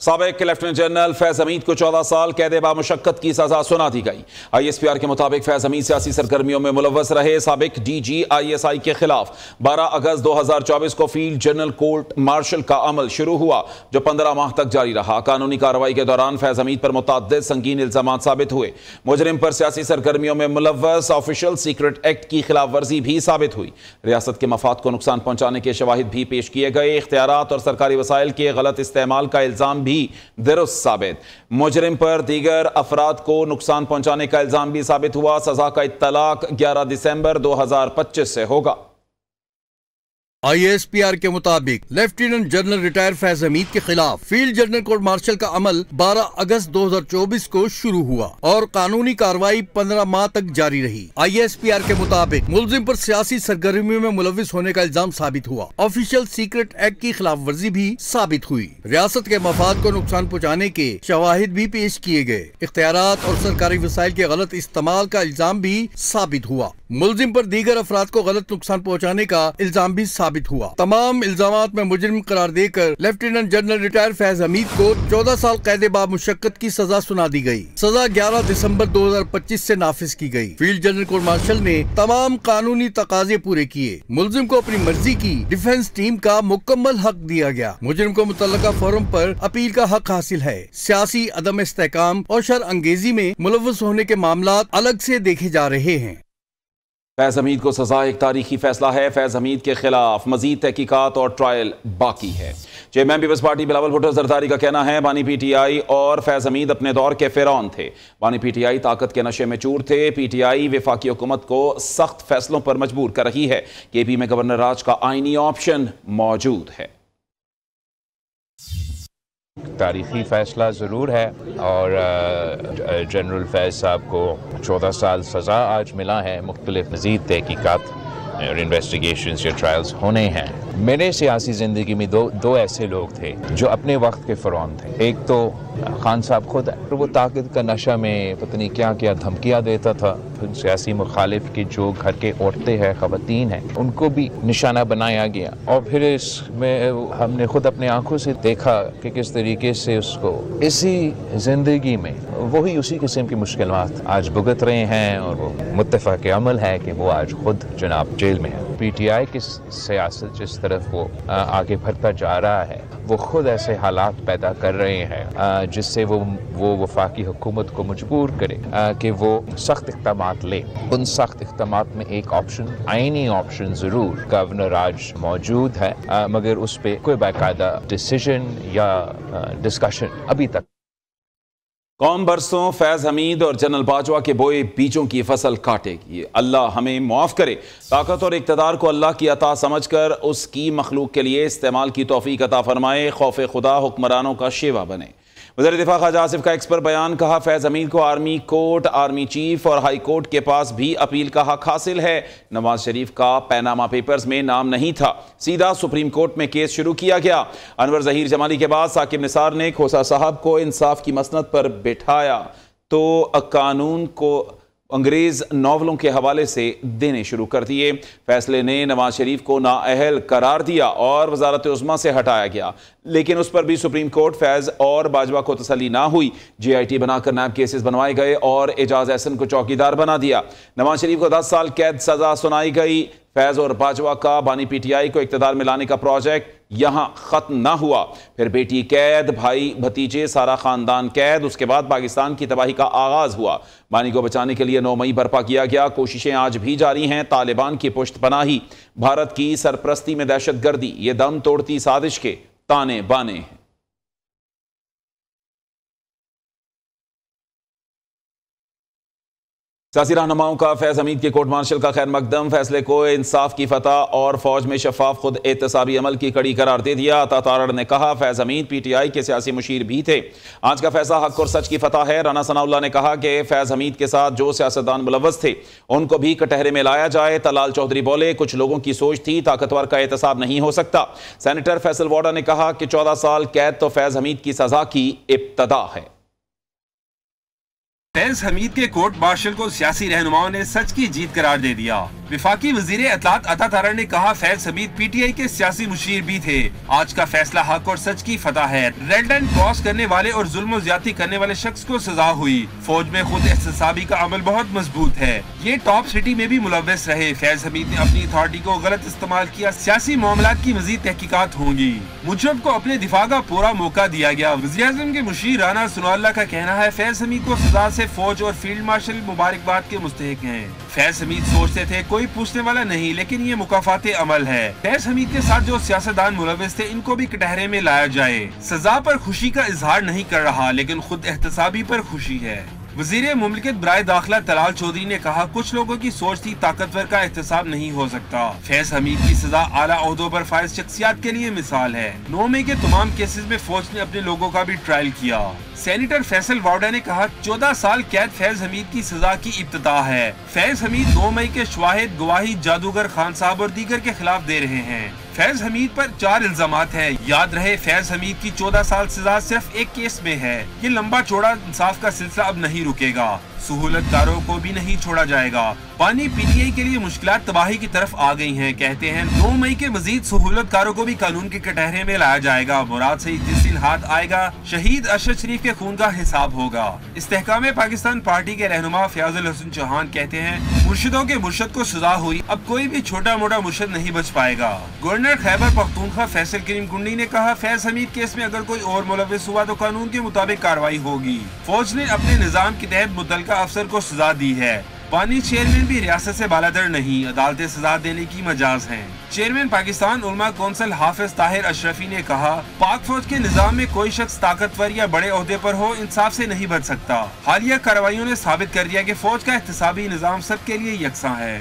साबिक lieutenant general Faiz Hamid को 14 साल कैद बामुशक्कत की सजा सुना दी गई। ISPR के मुताबिक फैज हमीद सियासी सरगर्मियों में मुलव्वस रहे। साबिक DG ISI के खिलाफ 12 अगस्त 2024 को फील्ड जनरल कोर्ट मार्शल का अमल शुरू हुआ, जो 15 माह तक जारी रहा। कानूनी कार्रवाई के दौरान फैज हमीद पर मुतअद्दिद संगीन इल्जाम साबित हुए। मुजरिम पर सियासी सरगर्मियों में मुलव्वस ऑफिशियल सीक्रेट एक्ट की खिलाफ वर्जी भी साबित हुई। रियासत के मफाद को नुकसान पहुंचाने के शवाहिद भी पेश किए गए। इख्तियारात और सरकारी वसाइल के गलत इस्तेमाल का इल्जाम भी दुरुस्त साबित। मुजरिम पर दीगर अफराद को नुकसान पहुंचाने का इल्जाम भी साबित हुआ। सजा का इत्तलाक 11 दिसंबर 2025 से होगा। ISPR के मुताबिक lieutenant general retire Faiz Hamid के खिलाफ फील्ड जनरल कोर्ट मार्शल का अमल 12 अगस्त 2024 को शुरू हुआ और कानूनी कार्रवाई 15 माह तक जारी रही। ISPR के मुताबिक मुलजिम पर सियासी सरगर्मियों में मुलविस होने का इल्जाम साबित हुआ। ऑफिशियल सीक्रेट एक्ट की खिलाफ वर्जी भी साबित हुई। रियासत के मफाद को नुकसान पहुँचाने के शवाहिद भी पेश किए गए। इख्तियारात और सरकारी वसाइल के गलत इस्तेमाल का इल्जाम भी साबित हुआ। मुलजिम पर दीगर अफराद को गलत नुकसान पहुँचाने का इल्जाम भी साबित हुआ। तमाम इल्जामात में मुजरिम करार देकर lieutenant general retire Faiz Hamid को 14 साल कैद बामुशक्कत की सजा सुना दी गई। सजा 11 दिसंबर 2025 से नाफिज की गई। फील्ड जनरल कोर्ट मार्शल ने तमाम कानूनी तकाजे पूरे किए। मुलजिम को अपनी मर्जी की डिफेंस टीम का मुकम्मल हक दिया गया। मुजरिम को मुतल्लका फोरम पर अपील का हक हासिल है। सियासी अदम इस्तेहकाम और शर अंगेजी में मुलव्वस होने के मामला अलग से देखे जा रहे हैं। फैज हमीद को सजा एक तारीखी फैसला है। फैज हमीद के खिलाफ मजीद तहकीकात और ट्रायल बाकी है। चेयरमैन पीपल्स पार्टी बिलावल भुट्टो जरदारी का कहना है बानी PTI और फैज हमीद अपने दौर के फिरौन थे। बानी PTI ताकत के नशे में चूर थे। PTI वफाकी हुकूमत को सख्त फैसलों पर मजबूर कर रही है। KP में गवर्नर राज का आईनी ऑप्शन मौजूद है। तारीखी फ़ैसला ज़रूर है और जनरल फैज़ साहब को 14 साल सज़ा आज मिला है। मुख्तलिफ मज़ीद तहकीकात और इन्वेस्टिगेशंस या ट्रायल्स होने हैं। मेरे सियासी ज़िंदगी में दो ऐसे लोग थे जो अपने वक्त के फ़िरौन थे। एक तो खान साहब खुद है, वो ताकत का नशा में पता नहीं क्या क्या धमकियाँ देता था। फिर सियासी मुखालिफ की जो घर के औरतें हैं, ख़वातीन हैं, उनको भी निशाना बनाया गया। और फिर इसमें हमने खुद अपने आँखों से देखा कि किस तरीके से उसको इसी ज़िंदगी में वही उसी किस्म की मुश्किलात आज भुगत रहे हैं। और वो मुत्तफ़क़ अमल है कि वो आज खुद जनाब जेल में है। PTI की सियासत जिस तरफ वो आगे बढ़ता जा रहा है, वो खुद ऐसे हालात पैदा कर रहे हैं जिससे वो वफाकी हुकूमत को मजबूर करे कि वो सख्त इक़दामात ले। उन सख्त इक़दामात में एक ऑप्शन, आईनी ऑप्शन ज़रूर गवर्नर राज मौजूद है, मगर उस पर कोई बाकायदा डिसीजन या डिस्कशन अभी तक। कौम बरसों फैज हमीद और जनरल बाजवा के बोए बीजों की फसल काटेगी। अल्लाह हमें मुआफ़ करे। ताकत और इक़्तिदार को अल्लाह की अता समझकर उसकी मखलूक के लिए इस्तेमाल की तौफ़ीक अता फरमाए। खौफ खुदा हुक्मरानों का शेवा बने। वज़ीर दिफ़ा ख़ाजा आसिफ का एक्स पर बयान। कहा फैज हमीद को आर्मी कोर्ट, आर्मी चीफ और हाई कोर्ट के पास भी अपील का हक हासिल है। नवाज शरीफ का पैनामा पेपर्स में नाम नहीं था, सीधा सुप्रीम कोर्ट में केस शुरू किया गया। अनवर ज़हीर जमाली के बाद साकिब निसार ने खोसा साहब को इंसाफ की मसनद पर बिठाया तो कानून को अंग्रेज़ नावलों के हवाले से देने शुरू कर दिए। फैसले ने नवाज शरीफ को नाअहल करार दिया और वजारत उज़्मा से हटाया गया, लेकिन उस पर भी सुप्रीम कोर्ट फैज़ और बाजवा को तसल्ली ना हुई। JIT बनाकर नैब केसेस बनवाए गए और एजाज एहसन को चौकीदार बना दिया। नवाज शरीफ को 10 साल कैद सजा सुनाई गई। फैज़ और बाजवा का बानी PTI को इक़्तिदार में लाने का प्रोजेक्ट यहाँ ख़त्म ना हुआ। फिर बेटी कैद, भाई भतीजे सारा ख़ानदान कैद। उसके बाद पाकिस्तान की तबाही का आगाज़ हुआ। बानी को बचाने के लिए 9 मई बर्पा किया गया। कोशिशें आज भी जारी हैं। तालिबान की पुश्त पनाही, भारत की सरपरस्ती में दहशत गर्दी, ये दम तोड़ती साजिश के ताने बाने हैं। सियासी रहनुमाओं का फैज हमीद के कोर्ट मार्शल का खैर मकदम। फैसले को इंसाफ की फतह और फौज में शफाफ खुद एहतसाबी अमल की कड़ी करार दे दिया। अता तारड़ ने कहा फैज हमीद PTI के सियासी मुशीर भी थे। आज का फैसला हक और सच की फतह है। राना सनाउल्लाह ने कहा कि फैज हमीद के साथ जो सियासतदान मुलव्वस थे उनको भी कटहरे में लाया जाए। तलाल चौधरी बोले कुछ लोगों की सोच थी ताकतवर का एहतसाब नहीं हो सकता। सेनेटर फैसल वाडा ने कहा कि 14 साल कैद तो फैज हमीद की सजा की इब्तदा है। फैज हमीद के कोर्ट मार्शल को सियासी रहनुमाओं ने सच की जीत करार दे दिया। वफाकी वजीर इत्तलात अता तारा ने कहा, फैज हमीद PTI के सियासी मुशीर भी थे। आज का फैसला हक और सच की फतह है। रेड लाइन क्रॉस करने वाले और जुल्म ज्यादती करने वाले शख्स को सजा हुई। फौज में खुद एहतसाबी का अमल बहुत मजबूत है। ये टॉप सिटी में भी मुलव्वस रहे। फैज हमीद ने अपनी अथॉरिटी को गलत इस्तेमाल किया। सियासी मामलात की मजीद तहकीकात होंगी। मुजरम को अपने दिफा का पूरा मौका दिया गया। वज़ीर-ए-आज़म के मुशीर राना सनाउल्लाह का कहना है, फैज हमीद को सजा से फौज और फील्ड मार्शल मुबारकबाद के मुस्तहिक हैं। फैज हमीद सोचते थे कोई पूछने वाला नहीं, लेकिन ये मुकाफाते अमल है। फैज हमीद के साथ जो सियासतदान मुलव्वस थे, इनको भी कटहरे में लाया जाए। सजा पर खुशी का इजहार नहीं कर रहा, लेकिन खुद एहतसाबी पर खुशी है। वजीर मुमलिकत बराए दाखिला तलाल चौधरी ने कहा, कुछ लोगों की सोच थी ताकतवर का एहतसाब नहीं हो सकता। फैज हमीद की सजा आला ओहदों पर फाइज शख्सियात के लिए मिसाल है। 9 मई के तमाम केसेस में फौज ने अपने लोगों का भी ट्रायल किया। सेनेटर फैसल वार्डा ने कहा, 14 साल कैद फैज हमीद की सजा की इब्तिदा है। फैज हमीद 2 मई के शवाहिद गवाही जादूगर खान साहब और दीगर के खिलाफ दे रहे हैं। फैज हमीद पर 4 इल्जामात हैं। याद रहे, फैज हमीद की 14 साल सजा सिर्फ एक केस में है। ये लंबा चौड़ा इंसाफ का सिलसिला अब नहीं रुकेगा। सहूलतकारों को भी नहीं छोड़ा जाएगा। पानी PTI के लिए मुश्किलात तबाही की तरफ आ गई हैं। कहते हैं 9 मई के मजीद सहूलतकारों को भी कानून के कटहरे में लाया जाएगा। मुराद से जिस दिन हाथ आएगा, शहीद अरशद शरीफ के खून का हिसाब होगा। इस्तेहकाम पाकिस्तान पार्टी के रहनुमा फयाजुल हसन चौहान कहते हैं, मुर्शिदों के मुर्शद को सजा हुई, अब कोई भी छोटा मोटा मुर्शद नहीं बच पाएगा। गवर्नर खैबर पख्तूनख्वा फैसल करीम कुंडी ने कहा, फैज हमीद केस में अगर कोई और मुलव्वस हुआ तो कानून के मुताबिक कार्रवाई होगी। फौज ने अपने निजाम के तहत मुतल्लिका अफसर को सजा दी है। पानी चेयरमैन भी रियासत से बालातर नहीं, अदालतें सजा देने की मजाज हैं। चेयरमैन पाकिस्तान उलमा कौंसिल हाफिज ताहिर अशरफी ने कहा, पाक फौज के निजाम में कोई शख्स ताकतवर या बड़े ओहदे पर हो इंसाफ से नहीं बच सकता। हालिया कार्रवाइयों ने साबित कर दिया कि फौज का एहतसाबी निजाम सबके लिए यकसा है।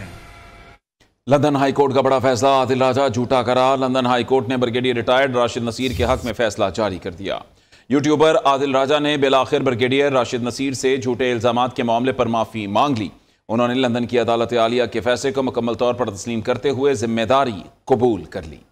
लंदन हाई कोर्ट का बड़ा फैसला, आदिल राजा झूठा करार। लंदन हाई कोर्ट ने ब्रिगेडियर रिटायर्ड राशिद नसीर के हक में फैसला जारी कर दिया। यूट्यूबर आदिल राजा ने बिलाखिर ब्रिगेडियर राशिद नसीर से झूठे इल्जामात के मामले पर माफी मांग ली। उन्होंने लंदन की अदालत आलिया के फैसले को मुकम्मल तौर पर तस्लीम करते हुए जिम्मेदारी कबूल कर ली।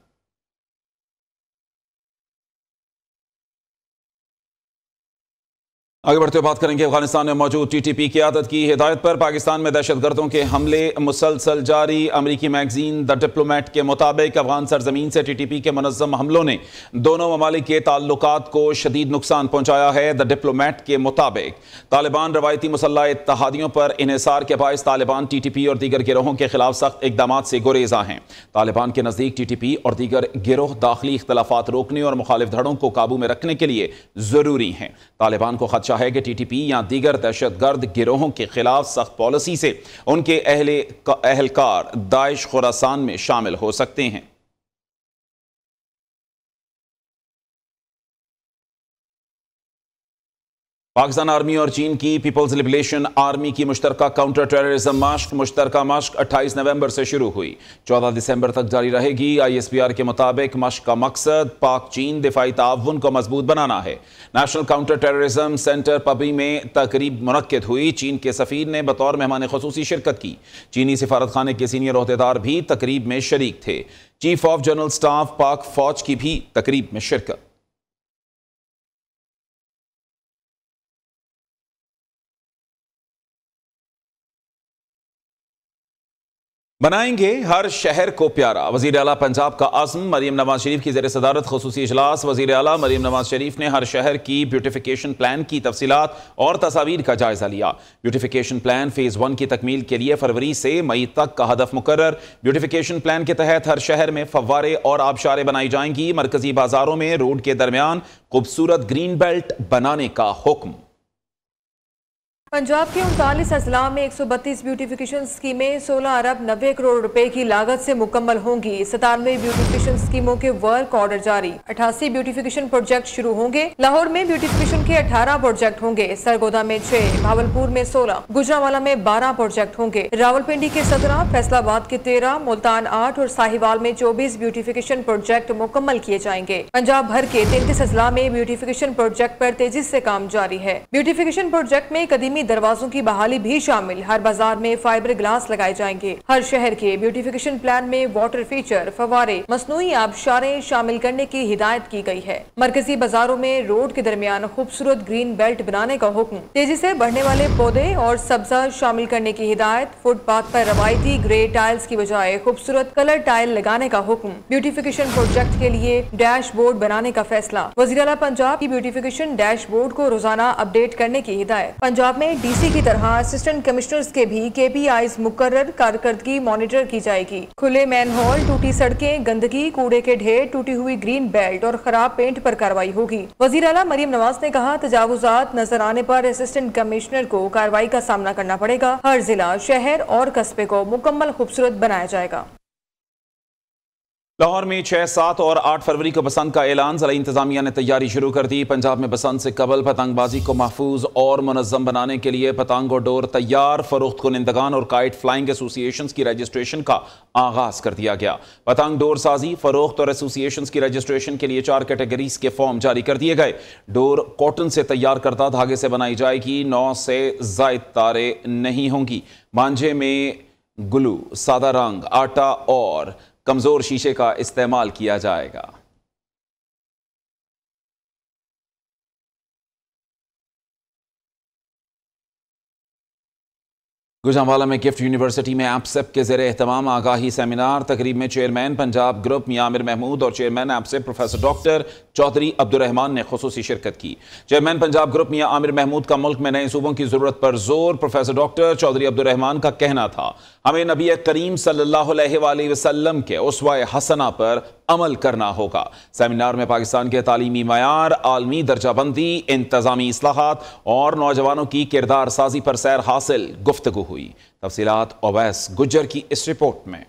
आगे बढ़ते हुए बात करेंगे अफगानिस्तान में मौजूद TTP क़यादत की हिदायत पर पाकिस्तान में दहशतगर्दों के हमले मुसलसल जारी। अमरीकी मैगजीन द डिप्लोमेट के मुताबिक अफगान सरजमीन से TTP के मुनज़्ज़म हमलों ने दोनों ममालिक के ताल्लुकात को शदीद नुकसान पहुंचाया है। द डिप्लोमेट के मुताबिक तालिबान रवायती मुसल्लह इत्तेहादियों पर इन्हिसार के बायस तालिबान TTP और दीगर गिरोहों के खिलाफ सख्त इक़दामात से गुरेज़ा हैं। तालिबान के नज़दीक TTP और दीगर गिरोह दाखिली इख्तलाफात रोकने और मुखालिफ धड़ों को काबू में रखने के लिए ज़रूरी हैं। तालिबान को खदशा है कि TTP या दीगर दहशतगर्द गिरोहों के खिलाफ सख्त पॉलिसी से उनके अहलकार दाइश खुरासान में शामिल हो सकते हैं। पाकिस्तान आर्मी और चीन की पीपल्स लिबरेशन आर्मी की मुश्तरका काउंटर टेररिज्म मश्क मुश्तरका मश्क 28 नवंबर से शुरू हुई, 14 दिसंबर तक जारी रहेगी। ISPR के मुताबिक मश्क का मकसद पाक चीन दिफाई ताउन को मजबूत बनाना है। नेशनल काउंटर टेररिज्म सेंटर पबी में तकरीब मुनक्किद हुई। चीन के सफीर ने बतौर मेहमान खुसूसी शिरकत की। चीनी सिफारत खाने के सीनियर ओहदेदार भी तकरीब में शरीक थे। चीफ ऑफ जनरल स्टाफ पाक फौज की भी तकरीब में शिरकत। बनाएंगे हर शहर को प्यारा, वज़ीर आला पंजाब का आज़म। मरीम नवाज शरीफ की ज़ेर सदारत खुसूसी इजलास। वज़ीर आला मरीम नवाज शरीफ ने हर शहर की ब्यूटिफिकेशन प्लान की तफसीलात और तस्वीर का जायजा लिया। ब्यूटिफिकेशन प्लान फेज़ 1 की तकमील के लिए फरवरी से मई तक का हदफ मुकर्रर। ब्यूटिफिकेशन प्लान के तहत हर शहर में फव्वारे और आबशारें बनाई जाएंगी। मरकजी बाजारों में रोड के दरमियान खूबसूरत ग्रीन बेल्ट बनाने का हुक्म। पंजाब के 39 अजला में 132 ब्यूटिफिकेशन स्कीमें 16 अरब 90 करोड़ रुपए की लागत से मुकम्मल होंगी। 97 ब्यूटिफिकेशन स्कीमों के वर्क ऑर्डर जारी। 88 ब्यूटिफिकेशन प्रोजेक्ट शुरू होंगे। लाहौर में ब्यूटिफिकेशन के 18 प्रोजेक्ट होंगे। सरगोदा में 6, भावलपुर में 16, गुजरांवाला में 12 प्रोजेक्ट होंगे। रावलपिंडी के 17, फैसलाबाद के 13, मुल्तान 8 और साहिवाल में 24 ब्यूटिफिकेशन प्रोजेक्ट मुकम्मल किए जाएंगे। पंजाब भर के 33 अजला में ब्यूटिफिकेशन प्रोजेक्ट पर तेजी से काम जारी है। ब्यूटिफिकेशन प्रोजेक्ट में कदीमी हकीमी दरवाजों की बहाली भी शामिल। हर बाजार में फाइबर ग्लास लगाए जाएंगे। हर शहर के ब्यूटिफिकेशन प्लान में वाटर फीचर, फवारे, मसनूई आबशारें शामिल करने की हिदायत की गई है। मरकजी बाजारों में रोड के दरमियान खूबसूरत ग्रीन बेल्ट बनाने का हुक्म। तेजी से बढ़ने वाले पौधे और सब्जा शामिल करने की हिदायत। फुटपाथ पर रवायती ग्रे टाइल्स की बजाय खूबसूरत कलर टाइल लगाने का हुक्म। ब्यूटिफिकेशन प्रोजेक्ट के लिए डैशबोर्ड बनाने का फैसला। वज़ीर आला पंजाब की ब्यूटिफिकेशन डैशबोर्ड को रोजाना अपडेट करने की हिदायत। पंजाब में डीसी की तरह असिस्टेंट कमिश्नर्स के भी KPIs मुकर्रर कारकर्दगी मॉनिटर की जाएगी। खुले मैन होल, टूटी सड़कें, गंदगी, कूड़े के ढेर, टूटी हुई ग्रीन बेल्ट और खराब पेंट पर कार्रवाई होगी। वज़ीर आला मरियम नवाज ने कहा, तजावुजात नजर आने पर असिस्टेंट कमिश्नर को कार्रवाई का सामना करना पड़ेगा। हर जिला, शहर और कस्बे को मुकम्मल खूबसूरत बनाया जाएगा। लाहौर में 6, 7 और 8 फरवरी को बसंत का ऐलान। ज़िला इंतजामिया ने तैयारी शुरू कर दी। पंजाब में बसंत से कबल पतंगबाजी को महफूज और मुनज़्ज़म बनाने के लिए पतंग और डोर तैयार। फरोख्त कुनिंदगान और काइट फ्लाइंग एसोसिएशन की रजिस्ट्रेशन का आगाज कर दिया गया। पतंग डोर साजी, फरोख्त और एसोसिएशन की रजिस्ट्रेशन के लिए 4 कैटेगरीज के फॉर्म जारी कर दिए गए। डोर कॉटन से तैयार करदा धागे से बनाई जाएगी। 9 से ज़ायद तारे नहीं होंगी। मांझे में ग्लू, सादा रंग, आटा और कमजोर शीशे का इस्तेमाल किया जाएगा। गुजरांवाला में गिफ्ट यूनिवर्सिटी में एपसेप के ज़ेरे एहतमाम आगाही सेमिनार। तकरीब में चेयरमैन पंजाब ग्रुप मियां आमिर महमूद और चेयरमैन एपसेप प्रोफेसर डॉक्टर चौधरी अब्दुर्रहमान ने खुसूसी शिरकत की। चेयरमैन पंजाब ग्रुप मियां आमिर महमूद का मुल्क में नए सूबों की जरूरत पर जोर। प्रोफेसर डॉक्टर चौधरी अब्दुर्रहमान का कहना था, हमें नबी करीम सल्लल्लाहु अलैहि वसल्लम के उस्वा हसना पर अमल करना होगा। सेमिनार में पाकिस्तान के तालीमी मयार, आलमी दर्जाबंदी, इंतजामी इस्लाहात और नौजवानों की किरदार साजी पर सैर हासिल गुफ्तगू हुई। तफसीलात ओवैस गुज्जर की इस रिपोर्ट में।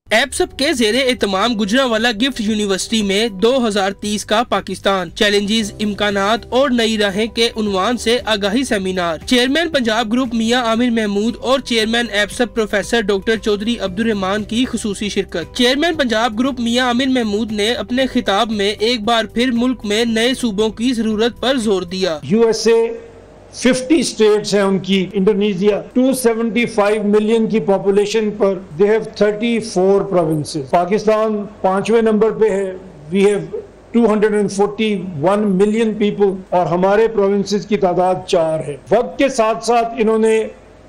एपसेप के ज़ेरे एहतमाम गुजरांवाला गिफ्ट यूनिवर्सिटी में 2030 का पाकिस्तान, चैलेंजेस, इम्कानात और नई राहें के उन्वान से आगाही सेमिनार। चेयरमैन पंजाब ग्रुप मियां आमिर महमूद और चेयरमैन एपसेप प्रोफेसर डॉक्टर चौधरी अब्दुर्रहमान की खुसूसी शिरकत। चेयरमैन पंजाब ग्रुप मियां आमिर महमूद ने अपने खिताब में एक बार फिर मुल्क में नए सूबों की जरूरत पर जोर दिया। USA 50 स्टेट्स हैं उनकी। इंडोनेशिया 275 मिलियन की पॉपुलेशन पर दे हैव 34 प्रोविंसेस। पाकिस्तान 5वें नंबर पे है, वी हैव 241 मिलियन पीपल और हमारे प्रोविंसेस की तादाद 4 है। वक्त के साथ साथ इन्होंने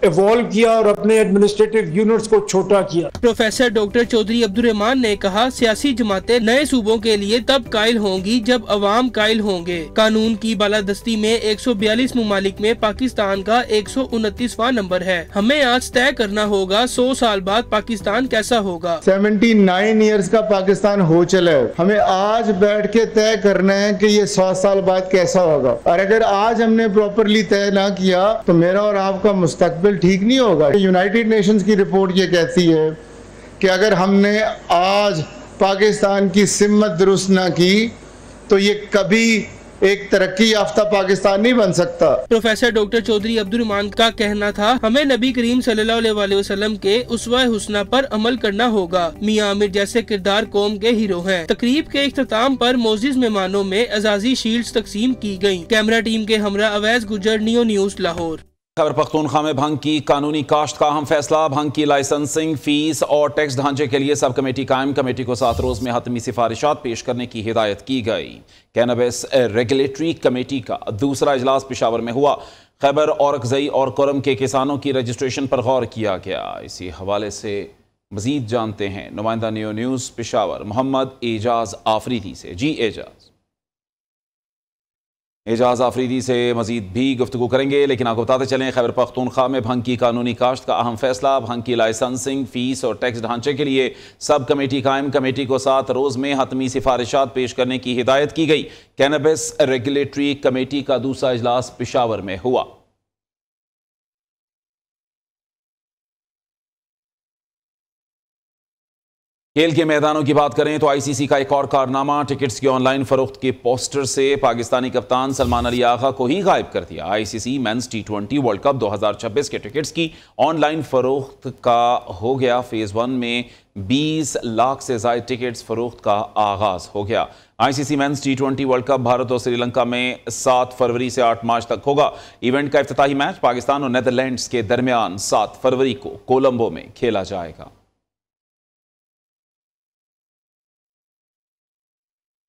इवॉल्व किया और अपने एडमिनिस्ट्रेटिव यूनिट्स को छोटा किया। प्रोफेसर डॉक्टर चौधरी अब्दुर्रहमान ने कहा, सियासी जमातें नए सूबों के लिए तब कायल होंगी जब अवाम कायल होंगे। कानून की बालादस्ती में 142 ममालिक में पाकिस्तान का 129वां नंबर है। हमें आज तय करना होगा 100 साल बाद पाकिस्तान कैसा होगा। 79 ईयर्स का पाकिस्तान हो चला है, हमें आज बैठ के तय करना है कि ये 100 साल बाद कैसा होगा। और अगर आज हमने प्रॉपरली तय ना किया तो मेरा और आपका मुस्तकबिल ठीक नहीं होगा। यूनाइटेड नेशंस की रिपोर्ट ये कहती है कि अगर हमने आज पाकिस्तान की सिमत दुरुस्त ना की तो ये कभी एक तरक्की याफ्ता पाकिस्तान नहीं बन सकता। प्रोफेसर डॉक्टर चौधरी अब्दुर्रहमान का कहना था, हमें नबी करीम सल्लल्लाहु अलैहि वसल्लम के उस्वा हुस्ना पर अमल करना होगा। मियां आमिर जैसे किरदार कौम के हीरो हैं। तकरीब के इख्तिताम पर मोजिज मेहमानों में एजाजी शील्ड्स तकसीम की गयी। कैमरा टीम के हमरा अवैस गुज्जर, नियो न्यूज, लाहौर। खैबर पख्तूनख्वा में भंग की कानूनी काश्त का अहम फैसला। भंग की लाइसेंसिंग, फीस और टैक्स ढांचे के लिए सब कमेटी कायम। कमेटी को 7 रोज में हतमी सिफारिशात पेश करने की हिदायत की गई। कैनबिस रेगुलेटरी कमेटी का दूसरा इजलास पेशावर में हुआ। खैबर औरकजई और कुरम के किसानों की रजिस्ट्रेशन पर गौर किया गया। इसी हवाले से मजीद जानते हैं नुमाइंदा नियो न्यूज़ पेशावर मोहम्मद एजाज आफरीदी से। जी एजाज आफरीदी से मजीद भी गुफ्तगू करेंगे, लेकिन आपको बताते चलें खैबर पख्तूनख्वा में भंग की कानूनी काश्त का अहम फैसला। भंग की लाइसेंसिंग, फीस और टैक्स ढांचे के लिए सब कमेटी कायम। कमेटी को 7 रोज में हतमी सिफारिशात पेश करने की हिदायत की गई। कैनबिस रेगुलेटरी कमेटी का दूसरा इजलास पेशावर में हुआ। खेल के मैदानों की बात करें तो आईसीसी का एक और कारनामा, टिकट्स की ऑनलाइन फरोख्त के पोस्टर से पाकिस्तानी कप्तान सलमान अली आगा को ही गायब कर दिया। ICC men's T20 world cup 2026 के टिकट्स की ऑनलाइन फरोख्त का हो गया फेज 1 में 20 लाख से ज्यादा टिकट्स फरोख्त का आगाज हो गया। ICC men's T20 world cup Bharat और श्रीलंका में 7 फरवरी से 8 मार्च तक होगा। इवेंट का इफ्तिताही मैच पाकिस्तान और नेदरलैंड्स के दरमियान 7 फरवरी को कोलंबो में खेला जाएगा।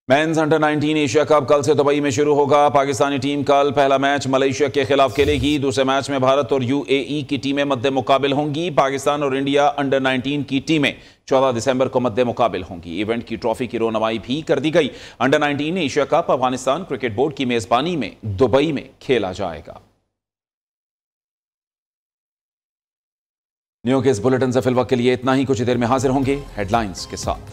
मेंस अंडर 19 एशिया कप कल से दुबई में शुरू होगा। पाकिस्तानी टीम कल पहला मैच मलेशिया के खिलाफ खेलेगी। दूसरे मैच में भारत और यूएई की टीमें मद्दे मुकाबिल होंगी। पाकिस्तान और इंडिया अंडर 19 की टीमें 14 दिसंबर को मद्दे मुकाबिल होंगी। इवेंट की ट्रॉफी की रोनमाई भी कर दी गई। Under 19 Asia cup Afghanistan cricket board की मेजबानी में दुबई में खेला जाएगा। न्यूज़ के इस बुलेटिन से फिलवक्त के लिए इतना ही। कुछ देर में हाजिर होंगे हेडलाइंस के साथ।